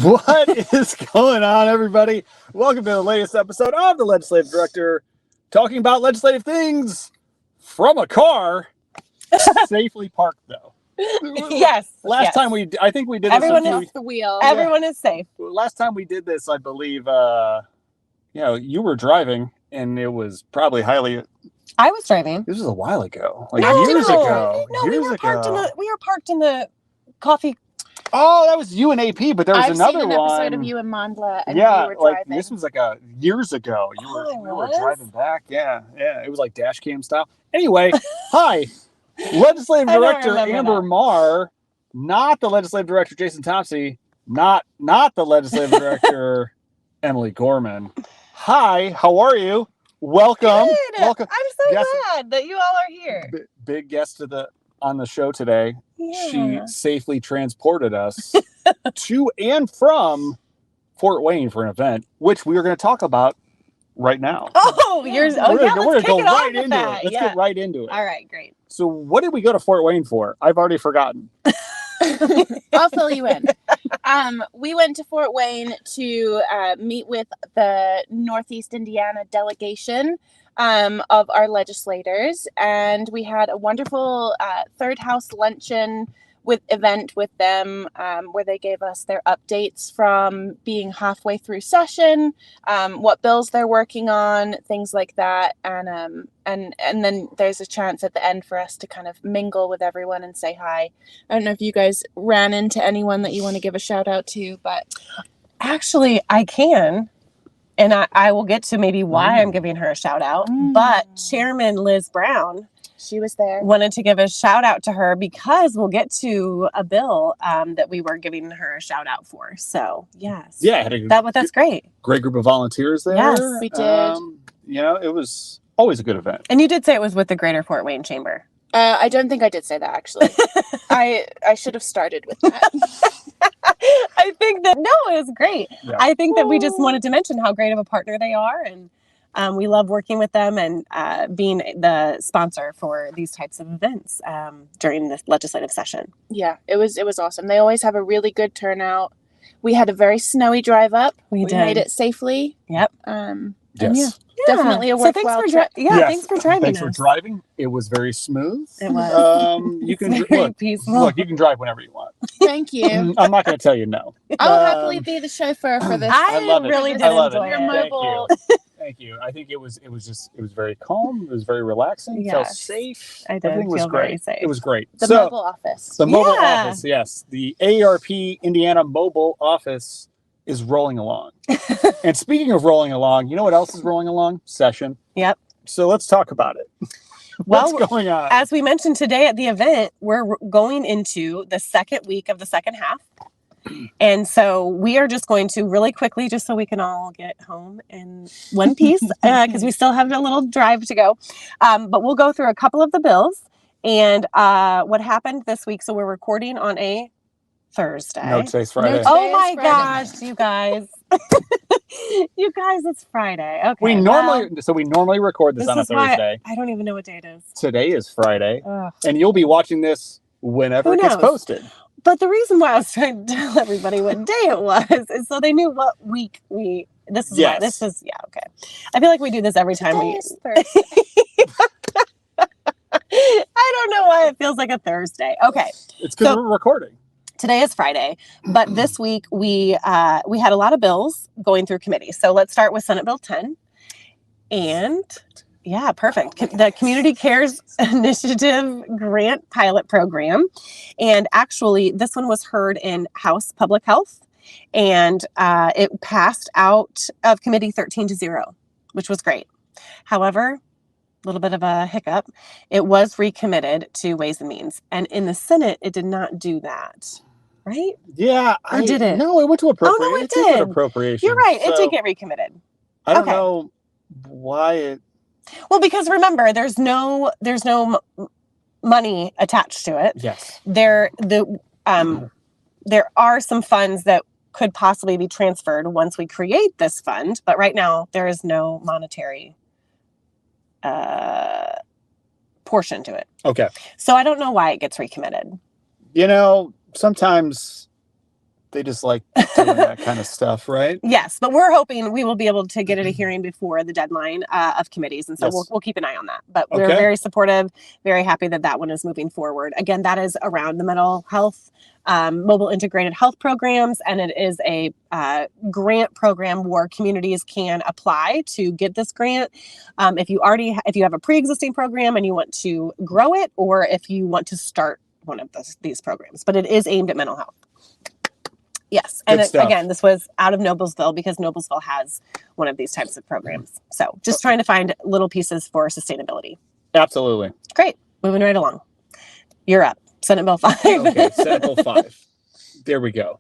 What is going on, everybody? Welcome to the latest episode of The Legislative Director, talking about legislative things from a car, safely parked, though. Yes. Last time I think we did this. Everyone is off the wheel. Everyone is safe. Last time we did this, I believe, you were driving, and it was probably highly. I was driving. This was a while ago, years ago. No, we were parked in the coffee. Oh, that was you and AP, but there was another one. I've seen an episode of you and Mandla, and you were driving. This was like years ago. We were driving back. Yeah. It was like dash cam style. Anyway, hi, Legislative Director Ambre Marr, not the Legislative Director Jason Tomcsi, not the Legislative Director Emily Gorman. Hi, how are you? Welcome. Good. Welcome. I'm so glad that you all are here. Big guest on the show today. Yeah. She safely transported us to and from Fort Wayne for an event, which we are going to talk about right now. Oh, let's go right into that. it. Let's get right into it. All right, great. So what did we go to Fort Wayne for? I've already forgotten. I'll fill you in. We went to Fort Wayne to meet with the Northeast Indiana delegation of our legislators, and we had a wonderful third house luncheon event with them, where they gave us their updates from being halfway through session, what bills they're working on, things like that, and then there's a chance at the end for us to kind of mingle with everyone and say hi. I don't know if you guys ran into anyone that you want to give a shout out to, but actually I can. And I will get to maybe why I'm giving her a shout out. But Chairman Liz Brown, she was there, wanted to give a shout out to her because we'll get to a bill that we were giving her a shout out for. So yes, that's great. Great group of volunteers there. Yes, we did. It was always a good event. And you did say it was with the Greater Fort Wayne Chamber. I don't think I did say that, actually. I should have started with that. I think that, it was great. Yeah. I think that we just wanted to mention how great of a partner they are. And we love working with them and being the sponsor for these types of events during the legislative session. Yeah, it was awesome. They always have a really good turnout. We had a very snowy drive up. We made it safely. Yep. Yes. Definitely a worthwhile trip. Thanks for driving. Thanks for driving. It was very smooth. It was. You can look. You can drive whenever you want. Thank you. I'm not going to tell you no. I'll happily be the chauffeur for this. I love it. Really did enjoy it. Thank you. I think it was very calm. It was very relaxing. Yes. Felt safe. I did. Everything was great. Very safe. It was great. The mobile office. The mobile office. Yes, the AARP Indiana mobile office is rolling along. And speaking of rolling along, you know what else is rolling along? Session. Yep. So let's talk about it. What's going on? As we mentioned today at the event, we're going into the second week of the second half. And so we are just going to really quickly, just so we can all get home in one piece, because we still have a little drive to go. But we'll go through a couple of the bills and what happened this week. So we're recording on a Thursday. No, today's Friday. Oh my gosh, you guys. You guys, it's Friday. Okay. We normally record this on a Thursday. I don't even know what day it is. Today is Friday. Ugh. And you'll be watching this whenever it gets posted. But the reason why I was trying to tell everybody what day it was is so they knew what week okay. I feel like we do this every time Today is Thursday. I don't know why it feels like a Thursday. Okay. It's because we're recording. Today is Friday, but this week we had a lot of bills going through committee. So let's start with Senate Bill 10. And yeah, perfect. The Community Cares Initiative Grant Pilot Program. And actually, this one was heard in House Public Health, and it passed out of committee 13-0, which was great. However, a little bit of a hiccup. It was recommitted to Ways and Means. And in the Senate, it did not do that. Right? Yeah. Or did it? No, it went to appropriation. Oh, no, it did. Appropriation. You're right. It did get recommitted. I don't know why it... Well, because remember, there's no money attached to it. Yes. There are some funds that could possibly be transferred once we create this fund, but right now there is no monetary portion to it. Okay. So I don't know why it gets recommitted. Sometimes They just like doing that kind of stuff, right? Yes, but we're hoping we will be able to get it a hearing before the deadline of committees, and so Yes. we'll keep an eye on that. But we're Okay. very supportive, very happy that one is moving forward. Again, that is around the mental health, mobile integrated health programs, and it is a grant program where communities can apply to get this grant. If you have a pre-existing program and you want to grow it, or if you want to start one of these programs, but it is aimed at mental health. Yes. And again, this was out of Noblesville because Noblesville has one of these types of programs. So just trying to find little pieces for sustainability. Absolutely. Great. Moving right along. You're up. Senate Bill 5. Okay, Senate Bill 5. There we go.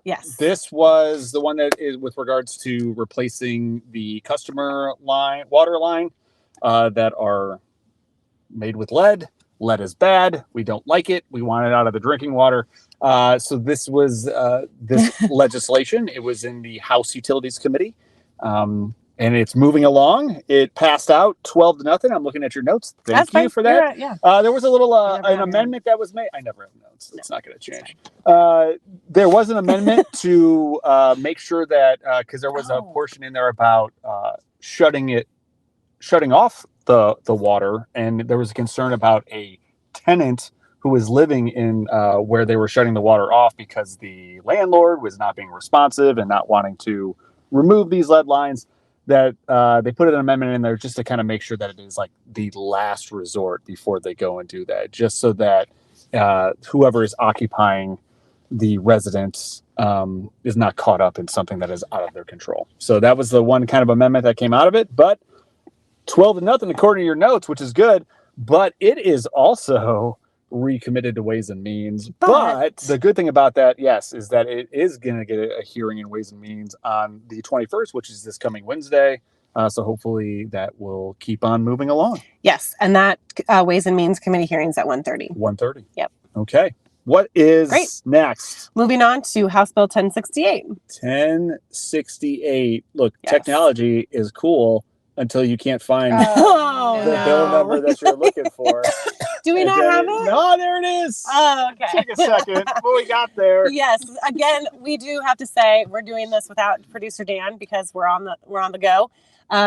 Yes. This was the one that is with regards to replacing the customer water line that are made with lead. Lead is bad. We don't like it. We want it out of the drinking water. So this was this legislation. It was in the House Utilities Committee, and it's moving along. It passed out 12-0. I'm looking at your notes. Thank you for that. Yeah. There was a little an amendment that was made. I never have notes. It's not going to change. There was an amendment to make sure that because there was a portion in there about shutting off the water, and there was a concern about a tenant who was living in where they were shutting the water off because the landlord was not being responsive and not wanting to remove these lead lines. That they put an amendment in there just to kind of make sure that it is like the last resort before they go and do that, just so that whoever is occupying the residence is not caught up in something that is out of their control. So that was the one kind of amendment that came out of it. But 12-0 according to your notes, which is good. But it is also recommitted to Ways and Means. But the good thing about that, yes, is that it is going to get a hearing in Ways and Means on the 21st, which is this coming Wednesday. So hopefully that will keep on moving along. Yes, and that Ways and Means Committee hearings at 1:30. 1:30. Yep. Okay. What is next? Moving on to House Bill 1068. 1068. Look, technology is cool until you can't find the bill number that you're looking for. Do we not have it? No, there it is. Oh, okay. Take a second. What we got there? Yes. Again, we do have to say we're doing this without producer Dan because we're on the go.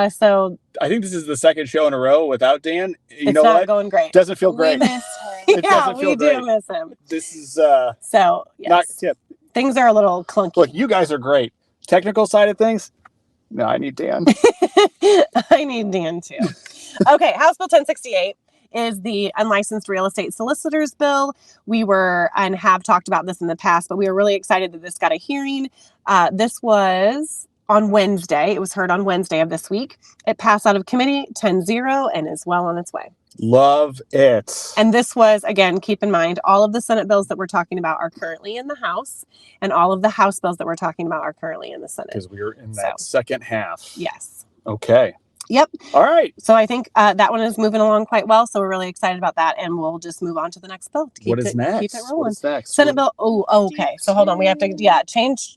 So I think this is the second show in a row without Dan. It's not going great. Doesn't feel great. We missed her. It yeah, doesn't feel we great. do miss him. This is so yes. not tip. Things are a little clunky. Look, you guys are great. Technical side of things, no, I need Dan. I need Dan too. Okay, House Bill 1068 is the unlicensed real estate solicitors bill. We were and have talked about this in the past, but we are really excited that this got a hearing. This was on Wednesday. It was heard on Wednesday of this week. It passed out of committee 10-0 and is well on its way. Love it. And this was, again, keep in mind, all of the Senate bills that we're talking about are currently in the House, and all of the House bills that we're talking about are currently in the Senate. Because we are in that second half. Yes. Okay. Yep. All right. So I think that one is moving along quite well. So we're really excited about that, and we'll just move on to the next bill. What is next? Keep it rolling. What is next? Senate bill. Oh, okay. So hold on. We have to change.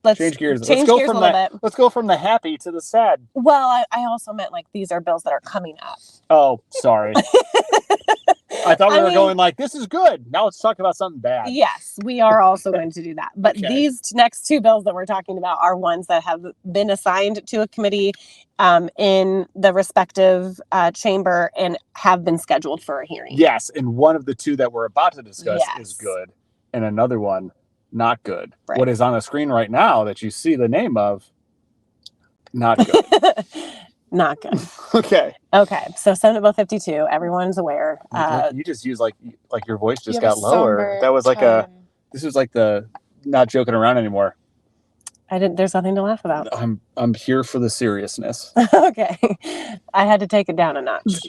Let's change gears. Change let's go gears from a little bit. Let's go from the happy to the sad. Well, I also meant like these are bills that are coming up. Oh, sorry. I thought we were going like, this is good. Now let's talk about something bad. Yes, we are also going to do that. But these next two bills that we're talking about are ones that have been assigned to a committee in the respective chamber and have been scheduled for a hearing. Yes, and one of the two that we're about to discuss is good, and another one not good. Right. What is on the screen right now that you see the name of, not good. Not good. Okay. So Senate Bill 52, everyone's aware. You just use like your voice just got lower. That was like this was like the not joking around anymore. There's nothing to laugh about. I'm here for the seriousness. Okay. I had to take it down a notch.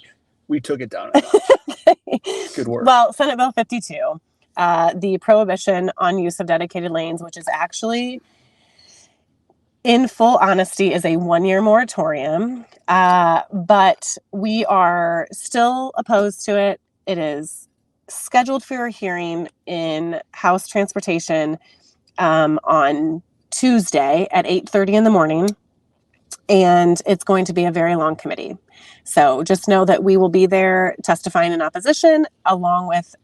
We took it down a notch. Okay. Good work. Well, Senate Bill 52, the prohibition on use of dedicated lanes, which is actually, in full honesty, is a 1-year moratorium. But we are still opposed to it. It is scheduled for a hearing in House Transportation on Tuesday at 8:30 in the morning. And it's going to be a very long committee. So just know that we will be there testifying in opposition, along with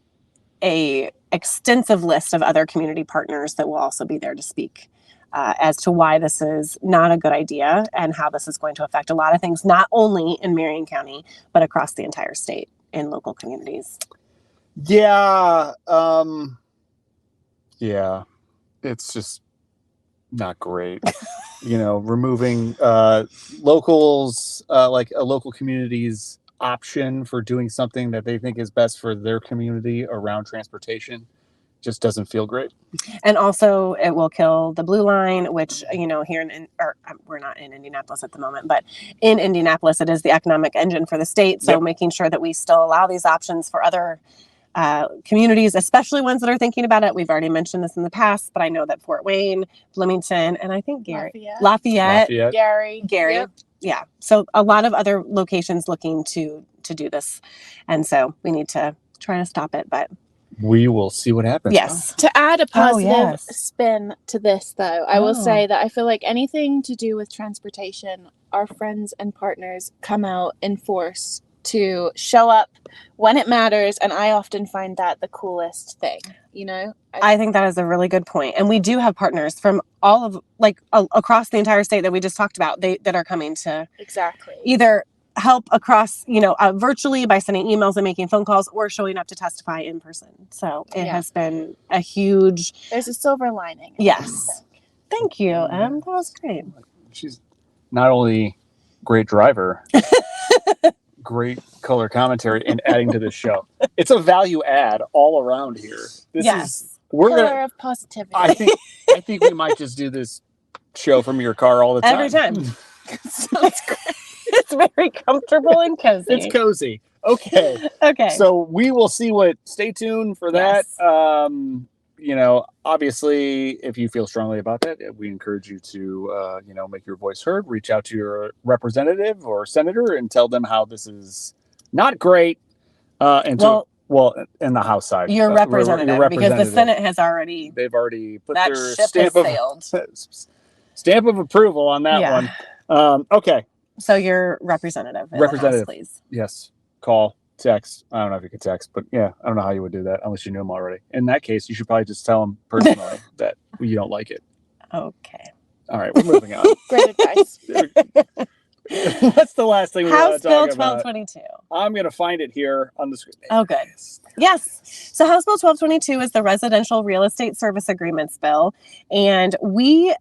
a extensive list of other community partners that will also be there to speak as to why this is not a good idea and how this is going to affect a lot of things, not only in Marion County, but across the entire state in local communities. Yeah. Yeah. It's just not great. Removing locals, like a local community's option for doing something that they think is best for their community around transportation just doesn't feel great. And also it will kill the Blue Line, which, here we're not in Indianapolis at the moment, but in Indianapolis, it is the economic engine for the state. So making sure that we still allow these options for other communities, especially ones that are thinking about it. We've already mentioned this in the past, but I know that Fort Wayne, Bloomington, and I think Lafayette, Gary. Yep. Yeah. So a lot of other locations looking to do this. And so we need to try to stop it, but we will see what happens. Yes. To add a positive spin to this, though, I will say that I feel like anything to do with transportation, our friends and partners come out in force to show up when it matters. And I often find that the coolest thing, I think that is a really good point. And we do have partners from all of, across the entire state that we just talked about, that are coming to either help across, virtually by sending emails and making phone calls or showing up to testify in person. So it has been a huge... There's a silver lining. Yes. Thank you, Em. That was great. She's not only great driver, great color commentary, and adding to this show. It's a value add all around here. Pillar of positivity. I think we might just do this show from your car all the time. Every time. Sounds great. It's very comfortable and cozy. It's cozy. Okay. So we will see stay tuned for that. Obviously, if you feel strongly about that, we encourage you to, make your voice heard, reach out to your representative or senator and tell them how this is not great. In the House side. Your representative, because the Senate has already... They've already put that their ship stamp of approval on that one. Okay. So your representative in the House, please. Yes. Call, text. I don't know if you could text, but I don't know how you would do that unless you knew him already. In that case, you should probably just tell him personally that you don't like it. Okay. All right, we're moving on. Great advice. What's the last thing we want to talk about? House Bill 1222. I'm going to find it here on the screen. Oh, good. Yes. So House Bill 1222 is the Residential Real Estate Service Agreements Bill, and we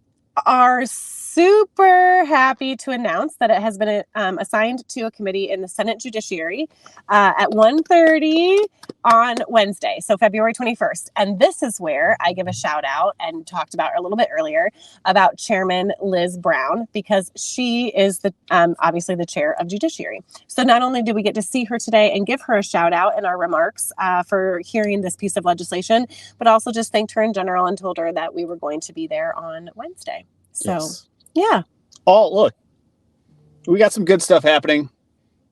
are super happy to announce that it has been assigned to a committee in the Senate Judiciary at 1:30 on Wednesday, so February 21st. And this is where I give a shout out and talked about a little bit earlier about Chairman Liz Brown, because she is obviously the chair of Judiciary. So not only do we get to see her today and give her a shout out in our remarks for hearing this piece of legislation, but also just thanked her in general and told her that we were going to be there on Wednesday. So, yeah. Oh, look, we got some good stuff happening.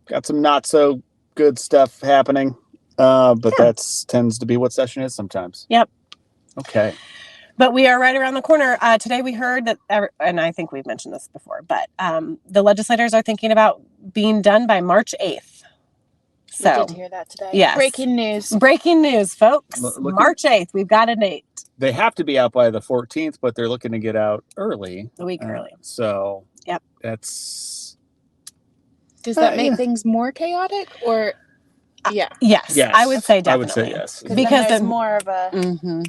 Got some not so good stuff happening. But that tends to be what session is sometimes. Yep. Okay. But we are right around the corner. Today we heard that, and I think we've mentioned this before, but the legislators are thinking about being done by March 8th. So, we did hear that today. Yes. Breaking news, folks. March 8th. We've got a date. They have to be out by the 14th, but they're looking to get out early. A week early. So, yep. Does that make things more chaotic or? Yeah. Yes. I would say definitely. I would say yes. Because there's more of a... Mm-hmm.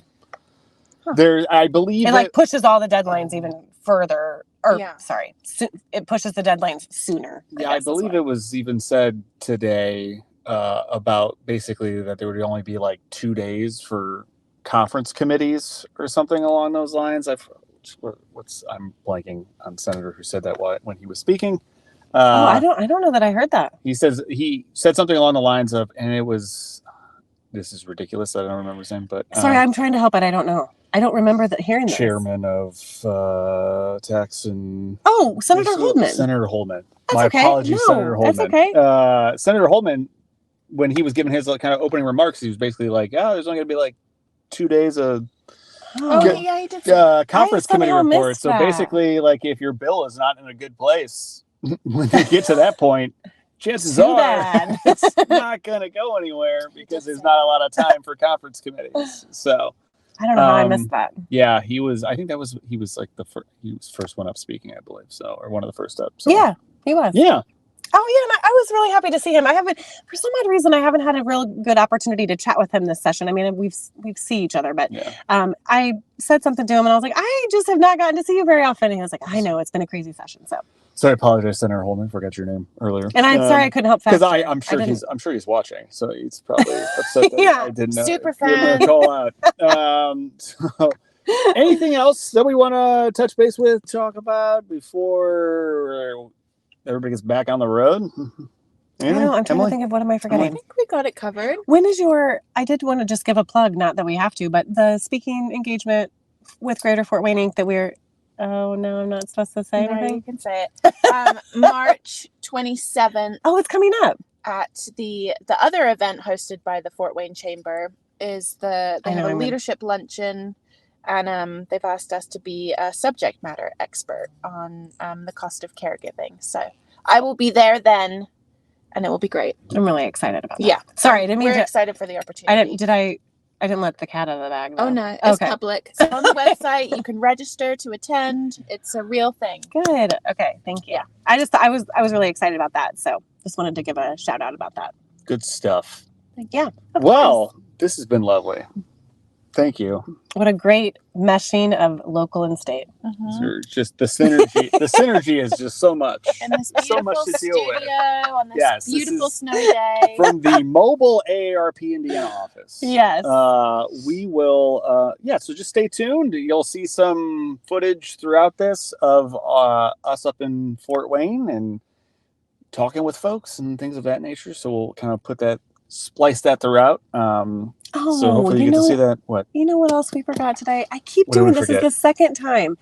I believe it pushes all the deadlines even further. It pushes the deadlines sooner. I believe it was even said today about basically that there would only be 2 days for conference committees or something along those lines. I'm blanking on the senator who said that when he was speaking. I don't know that I heard that. He said something along the lines of, and it was, this is ridiculous. I don't remember his name, but sorry, I'm trying to help, but I don't know. I don't remember hearing this. Chairman of Tax and Senator Holdman. Senator Holdman. That's My okay. apologies, Senator Holdman. That's okay. Senator Holdman, when he was giving his kind of opening remarks, he was basically like, there's only going to be 2 days of he did conference committee report. So basically, if your bill is not in a good place, when you get to that point, chances Too are bad. it's not going to go anywhere because there's not a lot of time for conference committees. So I don't know how I missed that. yeah, he was like he was first one up speaking, I believe. So, or one of the first up. So. Yeah, he was. Yeah. Oh yeah, and I was really happy to see him. I haven't, for some odd reason, I haven't had a real good opportunity to chat with him this session. I mean, we've seen each other, but I said something to him, and I was like, I just have not gotten to see you very often. And he was like, I know, it's been a crazy session. So I apologize, Senator Holman, forgot your name earlier. And I'm sorry I couldn't help because faster. I'm sure he's watching, so he's probably upset that I didn't super give him fan. a call out. So, anything else that we want to touch base with, talk about before everybody gets back on the road? I don't know. I'm trying to think of what am I forgetting. I think we got it covered. When is I did want to just give a plug, not that we have to, but the speaking engagement with Greater Fort Wayne Inc. that we're, oh no, I'm not supposed to say anything. You can say it. March 27th. Oh, it's coming up. At the other event hosted by the Fort Wayne Chamber is they have a leadership luncheon, and they've asked us to be a subject matter expert on the cost of caregiving. So I will be there then. And it will be great. I'm really excited about that. Yeah. Sorry, I didn't mean We're excited for the opportunity. I didn't let the cat out of the bag, though. Oh, no. It's public. It's on the website. You can register to attend. It's a real thing. Good. Okay. Thank you. Yeah. I was really excited about that. So just wanted to give a shout out about that. Good stuff. Yeah. Well, this has been lovely. Thank you. What a great meshing of local and state. Mm-hmm. Just the synergy. The synergy is just so much. And this beautiful so much to studio deal with. on this beautiful snowy day. From the mobile AARP Indiana office. Yes. We will, so just stay tuned. You'll see some footage throughout this of us up in Fort Wayne and talking with folks and things of that nature. So we'll kind of splice that throughout. So hopefully you get to see that. What? You know what else we forgot today? I keep doing this. Is the second time.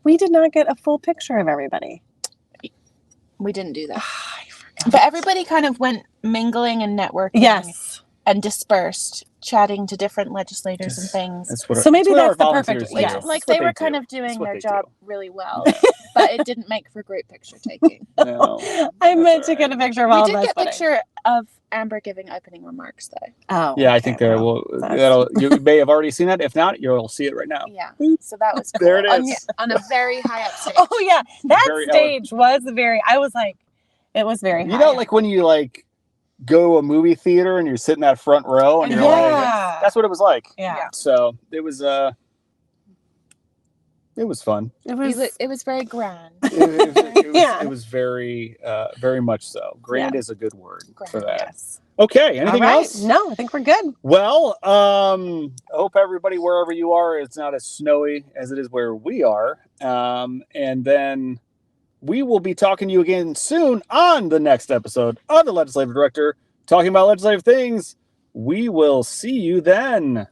We did not get a full picture of everybody. We didn't do that. I forgot. But everybody kind of went mingling and networking. Yes. And dispersed, chatting to different legislators and things. So maybe that's the perfect. Yes. Like they were kind of doing their job really well, but it didn't make for great picture taking. No, I meant to get a picture of all of us. We did get a picture of Ambre giving opening remarks, though. Oh, yeah, I think there will. You may have already seen that. If not, you'll see it right now. Yeah, so that was cool. There it is on a very high up stage. Oh yeah, that stage was very. I was like, it was very. You know, like when you go to a movie theater and you're sitting that front row and you're like, that's what it was like. Yeah. So it was fun. It was very grand. It was very, very much so. Grand is a good word for that. Yes. Okay. Anything else? No, I think we're good. Well, I hope everybody, wherever you are, it's not as snowy as it is where we are. And then we will be talking to you again soon on the next episode of The Legislative Director, talking about legislative things. We will see you then.